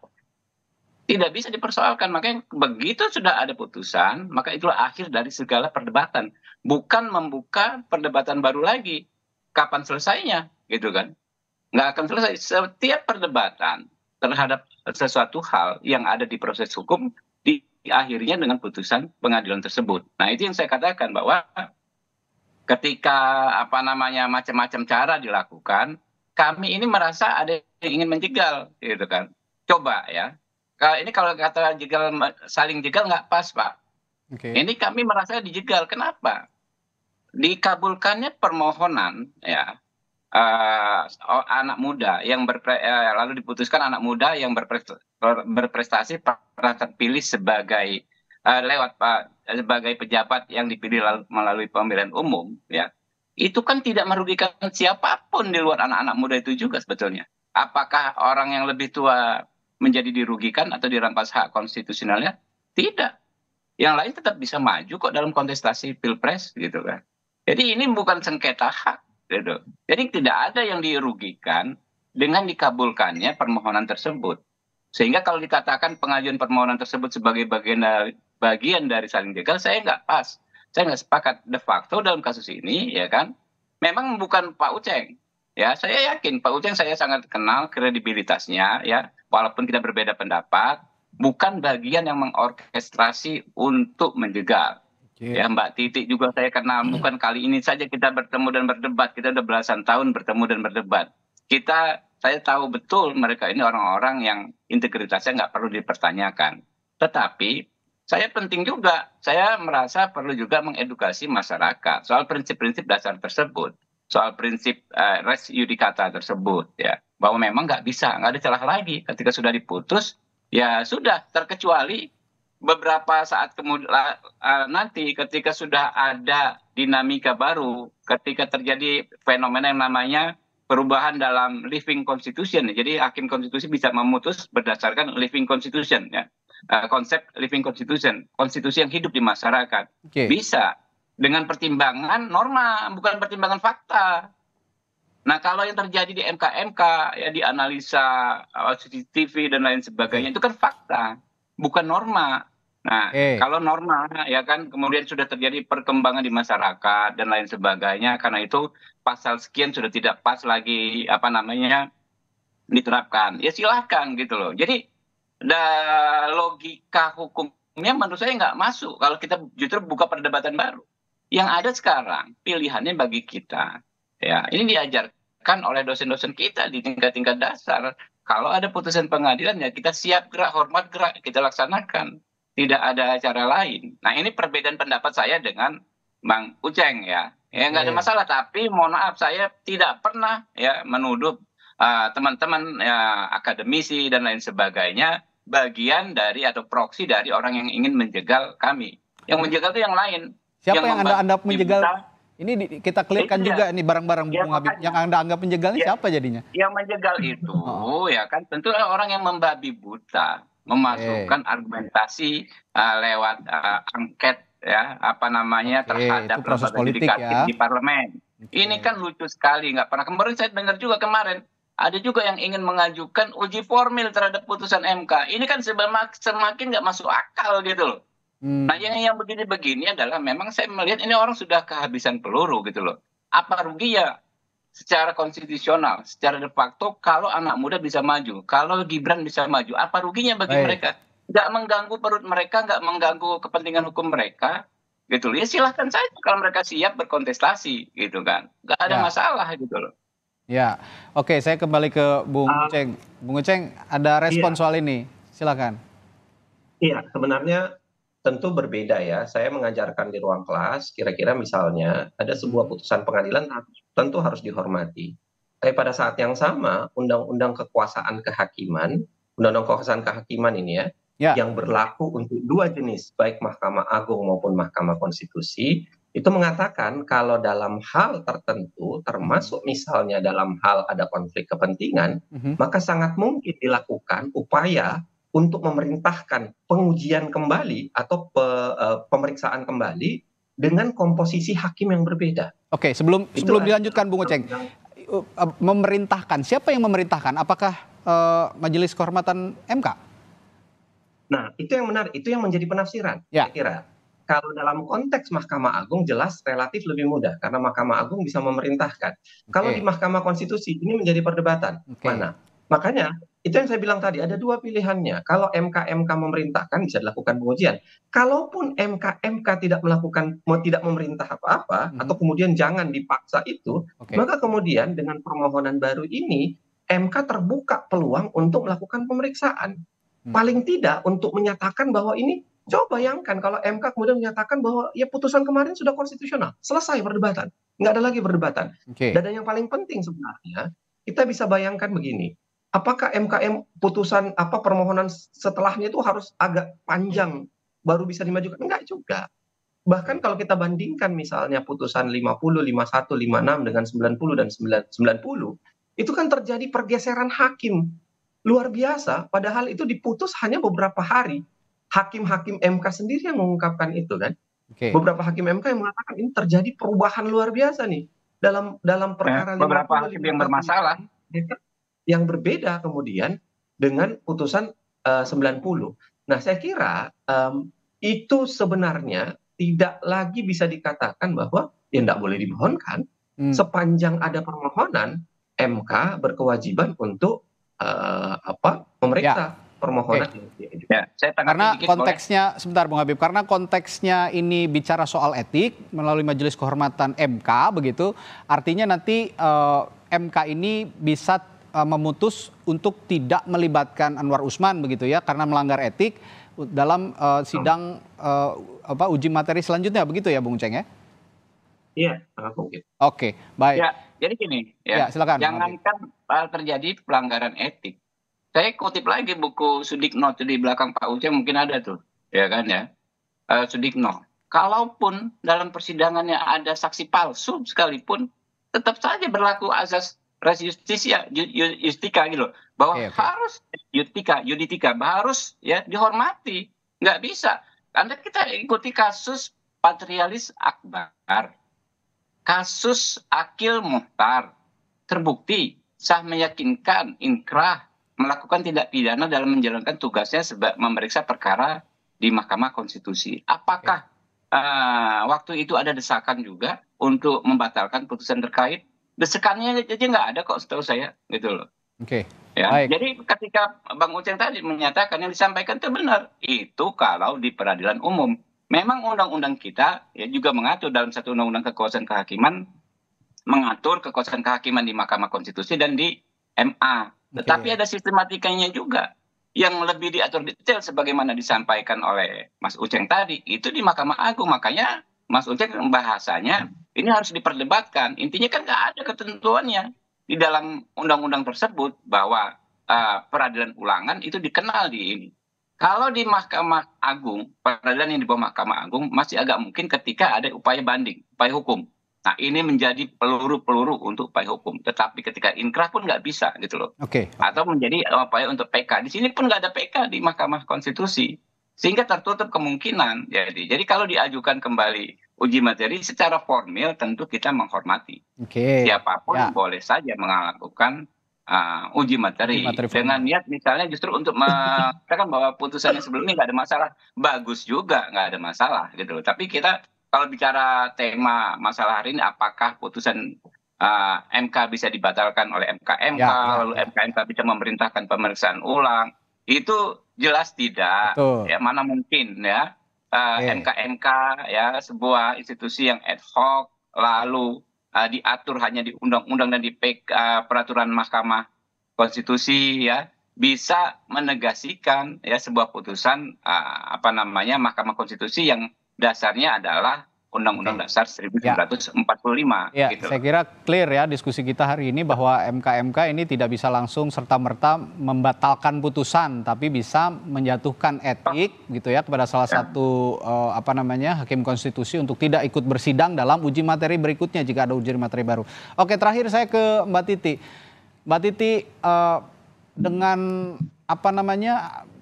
Tidak bisa dipersoalkan. Makanya begitu sudah ada putusan, maka itulah akhir dari segala perdebatan. Bukan membuka perdebatan baru lagi. Kapan selesainya? Gitu kan. Nggak akan selesai. Setiap perdebatan terhadap sesuatu hal yang ada di proses hukum diakhirinya dengan putusan pengadilan tersebut. Nah, itu yang saya katakan bahwa ketika macam-macam cara dilakukan, kami ini merasa ada yang ingin menjegal, gitu kan. Coba ya. Kalau kata jegal, saling jegal nggak pas, Pak. Ini kami merasa dijegal. Kenapa? Dikabulkannya permohonan anak muda yang lalu diputuskan anak muda yang berprestasi pernah terpilih sebagai sebagai pejabat yang dipilih melalui pemilihan umum, itu kan tidak merugikan siapapun di luar anak-anak muda itu juga sebetulnya. Apakah orang yang lebih tua menjadi dirugikan atau dirampas hak konstitusionalnya? Tidak. Yang lain tetap bisa maju kok dalam kontestasi pilpres, gitu kan. Jadi ini bukan sengketa hak, gitu. Jadi tidak ada yang dirugikan dengan dikabulkannya permohonan tersebut. Sehingga kalau dikatakan pengajuan permohonan tersebut sebagai bagian dari saling jegal, saya nggak pas. Saya nggak sepakat. De facto dalam kasus ini, ya kan, memang bukan Pak Uceng. Ya, saya yakin Pak Uceng saya sangat kenal kredibilitasnya, ya, walaupun kita berbeda pendapat, bukan bagian yang mengorkestrasi untuk menjegal. Ya, Mbak Titi juga saya kenal, bukan kali ini saja kita bertemu dan berdebat, kita udah belasan tahun bertemu dan berdebat. Saya tahu betul mereka ini orang-orang yang integritasnya nggak perlu dipertanyakan. Tetapi saya penting juga, saya merasa perlu juga mengedukasi masyarakat soal prinsip-prinsip dasar tersebut, soal prinsip res judicata tersebut, ya, bahwa memang nggak ada celah lagi ketika sudah diputus, ya sudah, terkecuali beberapa saat kemudian nanti ketika sudah ada dinamika baru, ketika terjadi fenomena yang namanya perubahan dalam living constitution. Jadi hakim konstitusi bisa memutus berdasarkan living constitution, ya. Konsep living constitution, konstitusi yang hidup di masyarakat. Bisa dengan pertimbangan norma, bukan pertimbangan fakta. Nah, kalau yang terjadi di MK ya, di analisa CCTV dan lain sebagainya, itu kan fakta, bukan norma. Nah, kalau norma, ya kan, kemudian sudah terjadi perkembangan di masyarakat dan lain sebagainya, karena itu pasal sekian sudah tidak pas lagi diterapkan, ya silahkan gitu loh. Jadi logika hukumnya menurut saya nggak masuk kalau kita justru buka perdebatan baru. Yang ada sekarang pilihannya bagi kita, ya, ini diajarkan oleh dosen-dosen kita di tingkat-tingkat dasar. Kalau ada putusan pengadilan, ya kita siap gerak, hormat gerak, kita laksanakan. Tidak ada cara lain. Nah, ini perbedaan pendapat saya dengan Bang Uceng, ya. Ya nggak ada masalah, tapi mohon maaf, saya tidak pernah ya menuduh teman-teman ya, akademisi dan lain sebagainya bagian dari atau proksi dari orang yang ingin menjegal kami. Yang menjegal itu yang lain. Siapa yang Anda menjegal? Ini kita clearkan juga ini barang-barang Bung Habib. Yang Anda anggap menjegalnya siapa jadinya? Yang menjegal itu ya kan tentu orang yang membabi buta, memasukkan argumentasi lewat angket ya terhadap proses lembaga politik yudikatif ya di parlemen. Ini kan lucu sekali, nggak pernah. Kemarin saya dengar juga ada juga yang ingin mengajukan uji formil terhadap putusan MK. Ini kan semakin nggak masuk akal gitu loh. Nah, yang begini-begini adalah memang saya melihat ini orang sudah kehabisan peluru gitu loh. Apa rugi ya secara konstitusional, secara de facto kalau anak muda bisa maju, kalau Gibran bisa maju, apa ruginya bagi mereka? Nggak mengganggu perut mereka, nggak mengganggu kepentingan hukum mereka, gitu loh. Ya silahkan saja kalau mereka siap berkontestasi, gitu kan. Nggak ada masalah gitu loh. Ya, oke, saya kembali ke Bung Uceng. Bung Uceng, ada respon soal ini, silakan. Iya, sebenarnya tentu berbeda ya. Saya mengajarkan di ruang kelas, kira-kira misalnya ada sebuah putusan pengadilan tentu harus dihormati. Tapi pada saat yang sama, undang-undang kekuasaan kehakiman, undang-undang kekuasaan kehakiman ini yang berlaku untuk dua jenis, baik Mahkamah Agung maupun Mahkamah Konstitusi, itu mengatakan kalau dalam hal tertentu, termasuk misalnya dalam hal ada konflik kepentingan, maka sangat mungkin dilakukan upaya untuk memerintahkan pengujian kembali atau pemeriksaan kembali dengan komposisi hakim yang berbeda. Oke, sebelum dilanjutkan Bung Uceng, memerintahkan, siapa yang memerintahkan? Apakah Majelis Kehormatan MK? Nah, itu yang menarik, itu yang menjadi penafsiran, saya kira. Kalau dalam konteks Mahkamah Agung jelas relatif lebih mudah karena Mahkamah Agung bisa memerintahkan. Kalau di Mahkamah Konstitusi ini menjadi perdebatan. Mana? Makanya itu yang saya bilang tadi ada dua pilihannya. Kalau MK memerintahkan bisa dilakukan pengujian. Kalaupun MK tidak memerintah apa-apa atau kemudian jangan dipaksa itu, maka kemudian dengan permohonan baru ini MK terbuka peluang untuk melakukan pemeriksaan. Paling tidak untuk menyatakan bahwa ini, coba bayangkan kalau MK kemudian menyatakan bahwa ya putusan kemarin sudah konstitusional, selesai perdebatan, nggak ada lagi perdebatan. Dan yang paling penting sebenarnya kita bisa bayangkan begini, apakah putusan permohonan setelahnya itu harus agak panjang baru bisa dimajukan? Enggak juga. Bahkan kalau kita bandingkan misalnya putusan 50, 51, 56 dengan 90 dan 90, itu kan terjadi pergeseran hakim luar biasa, padahal itu diputus hanya beberapa hari. Hakim-hakim MK sendiri yang mengungkapkan itu kan. Beberapa hakim MK yang mengatakan ini terjadi perubahan luar biasa nih dalam perkara beberapa hakim yang bermasalah. Yang berbeda kemudian dengan putusan 90. Nah, saya kira itu sebenarnya tidak lagi bisa dikatakan bahwa ya tidak boleh dimohonkan. Sepanjang ada permohonan, MK berkewajiban untuk memeriksa permohonan. Ya, karena konteksnya, sebentar Bung Habib, karena konteksnya ini bicara soal etik melalui Majelis Kehormatan MK begitu, artinya nanti MK ini bisa memutus untuk tidak melibatkan Anwar Usman begitu ya, karena melanggar etik dalam sidang uji materi selanjutnya begitu ya Bung Ceng ya? Iya, mungkin. Oke, baik. Ya, jadi gini ya, silakan. Jangankan terjadi pelanggaran etik. Saya kutip lagi buku Sudikno itu di belakang Pak Uceng mungkin ada tuh, ya kan ya. Sudikno. Kalaupun dalam persidangannya ada saksi palsu sekalipun, tetap saja berlaku azas res justisia, justika gitu loh. Bahwa harus juditika, harus ya dihormati. Nggak bisa. Anda kita ikuti kasus Patrialis Akbar. Kasus Akil Muhtar. Terbukti sah meyakinkan inkrah melakukan tindak pidana dalam menjalankan tugasnya memeriksa perkara di Mahkamah Konstitusi. Apakah waktu itu ada desakan juga untuk membatalkan putusan terkait? Desakannya aja nggak ada kok setahu saya, gitu loh. Ya, jadi ketika Bang Uceng tadi menyatakan yang disampaikan itu benar, itu kalau di peradilan umum. Memang undang-undang kita ya juga mengatur dalam satu undang-undang kekuasaan kehakiman, mengatur kekuasaan kehakiman di Mahkamah Konstitusi dan di MA. Tetapi ada sistematikanya juga yang lebih diatur detail sebagaimana disampaikan oleh Mas Uceng tadi. Itu di Mahkamah Agung. Makanya Mas Uceng bahasanya ini harus diperdebatkan. Intinya kan nggak ada ketentuannya di dalam undang-undang tersebut bahwa peradilan ulangan itu dikenal di ini. Kalau di Mahkamah Agung, peradilan yang di bawah Mahkamah Agung masih agak mungkin ketika ada upaya banding, upaya hukum. Nah, ini menjadi peluru-peluru untuk upaya hukum. Tetapi ketika inkrah pun nggak bisa gitu loh. Atau menjadi upaya untuk PK. Di sini pun nggak ada PK di Mahkamah Konstitusi. Sehingga tertutup kemungkinan. Jadi kalau diajukan kembali uji materi secara formil tentu kita menghormati. Siapapun boleh saja melakukan uji materi. Dengan niat misalnya justru untuk mengatakan bahwa putusannya sebelumnya nggak ada masalah. Bagus juga, nggak ada masalah gitu loh. Tapi kita kalau bicara tema masalah hari ini, apakah putusan MK bisa dibatalkan oleh MK-MK, lalu MK-MK bisa memerintahkan pemeriksaan ulang, itu jelas tidak. Ya, mana mungkin ya MK-MK ya sebuah institusi yang ad hoc lalu diatur hanya di undang-undang dan di peraturan Mahkamah Konstitusi ya bisa menegasikan ya sebuah putusan Mahkamah Konstitusi yang dasarnya adalah Undang-Undang Dasar 1945. Ya, gitu. Saya kira clear ya diskusi kita hari ini bahwa MK-MK ini tidak bisa langsung serta-merta membatalkan putusan, tapi bisa menjatuhkan etik gitu ya kepada salah satu hakim konstitusi untuk tidak ikut bersidang dalam uji materi berikutnya jika ada uji materi baru. Oke, terakhir saya ke Mbak Titi. Mbak Titi, dengan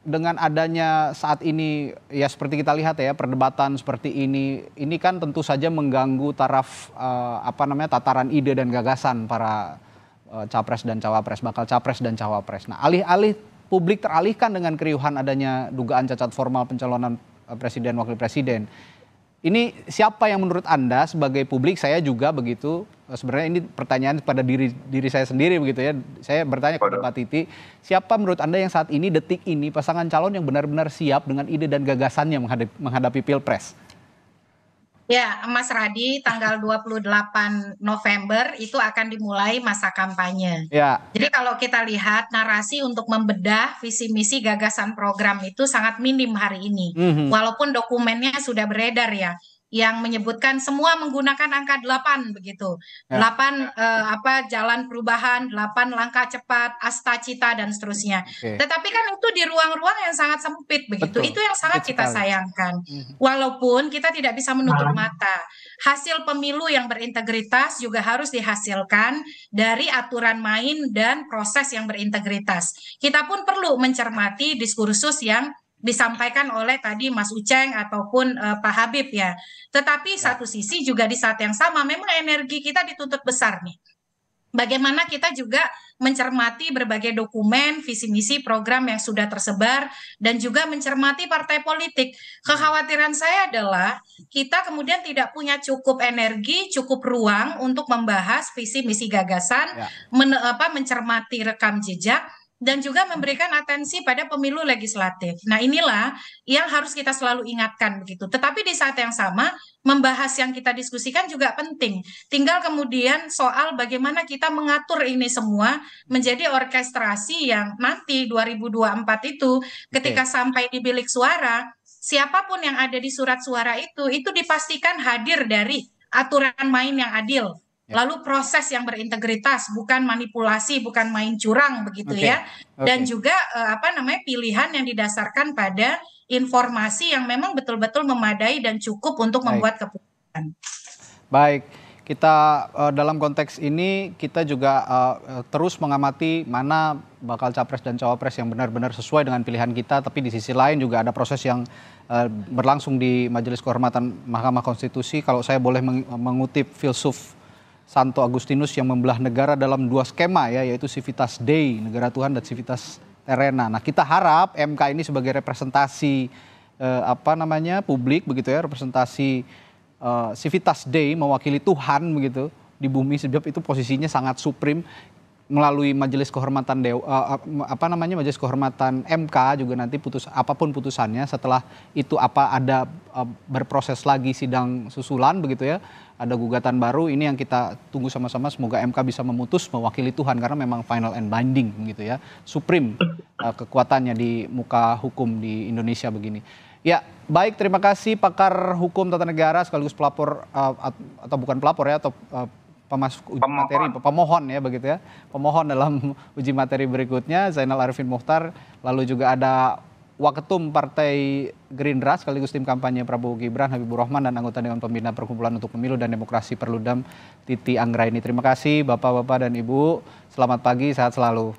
dengan adanya saat ini ya seperti kita lihat ya perdebatan seperti ini kan tentu saja mengganggu taraf tataran ide dan gagasan para capres dan cawapres, bakal capres dan cawapres. Nah, alih-alih publik teralihkan dengan keriuhan adanya dugaan cacat formal pencalonan presiden wakil presiden. Ini siapa yang menurut Anda sebagai publik, saya juga begitu, sebenarnya ini pertanyaan pada diri saya sendiri begitu ya. Saya bertanya kepada Mbak Titi, siapa menurut Anda yang saat ini, detik ini, pasangan calon yang benar-benar siap dengan ide dan gagasannya menghadapi Pilpres? Ya, Mas Radi, tanggal 28 November itu akan dimulai masa kampanye. Ya. Jadi kalau kita lihat narasi untuk membedah visi misi gagasan program itu sangat minim hari ini. Walaupun dokumennya sudah beredar ya, yang menyebutkan semua menggunakan angka 8 begitu. 8 jalan perubahan, 8 langkah cepat, asta cita dan seterusnya. Tetapi kan itu di ruang-ruang yang sangat sempit begitu. Betul. Itu yang sangat kita sayangkan. Walaupun kita tidak bisa menutup mata. Hasil pemilu yang berintegritas juga harus dihasilkan dari aturan main dan proses yang berintegritas. Kita pun perlu mencermati diskursus yang disampaikan oleh tadi Mas Uceng ataupun Pak Habib ya. Tetapi satu sisi juga di saat yang sama memang energi kita dituntut besar nih. Bagaimana kita juga mencermati berbagai dokumen, visi misi, program yang sudah tersebar, dan juga mencermati partai politik. Kekhawatiran saya adalah kita kemudian tidak punya cukup energi, cukup ruang untuk membahas visi misi gagasan, mencermati rekam jejak, dan juga memberikan atensi pada pemilu legislatif. Nah, inilah yang harus kita selalu ingatkan begitu. Tetapi di saat yang sama, membahas yang kita diskusikan juga penting. Tinggal kemudian soal bagaimana kita mengatur ini semua menjadi orkestrasi yang nanti 2024 itu ketika sampai di bilik suara, siapapun yang ada di surat suara itu dipastikan hadir dari aturan main yang adil. Lalu proses yang berintegritas, bukan manipulasi, bukan main curang begitu ya. Dan juga pilihan yang didasarkan pada informasi yang memang betul-betul memadai dan cukup untuk membuat keputusan. Baik, kita dalam konteks ini kita juga terus mengamati mana bakal capres dan cawapres yang benar-benar sesuai dengan pilihan kita, tapi di sisi lain juga ada proses yang berlangsung di Majelis Kehormatan Mahkamah Konstitusi. Kalau saya boleh mengutip filsuf Santo Agustinus yang membelah negara dalam dua skema ya, yaitu civitas Dei, negara Tuhan, dan civitas terrena. Nah, kita harap MK ini sebagai representasi publik begitu ya, representasi civitas Dei, mewakili Tuhan begitu di bumi, sebab itu posisinya sangat suprim. Melalui Majelis Kehormatan Majelis Kehormatan MK juga nanti apapun putusannya, setelah itu ada berproses lagi sidang susulan begitu ya, ada gugatan baru, ini yang kita tunggu sama-sama, semoga MK bisa memutus mewakili Tuhan, karena memang final and binding gitu ya, supreme kekuatannya di muka hukum di Indonesia begini. Ya, baik, terima kasih pakar hukum tata negara sekaligus pelapor atau bukan pelapor ya, atau uji materi, pemohon ya begitu ya, pemohon dalam uji materi berikutnya, Zainal Arifin Mokhtar. Lalu juga ada Waketum Partai Gerindra sekaligus tim kampanye Prabowo Gibran, Habibur Rahman, dan anggota Dewan Pembina Perkumpulan untuk Pemilu dan Demokrasi Perludem, Titi Anggraini. Terima kasih Bapak-Bapak dan Ibu, selamat pagi, sehat selalu.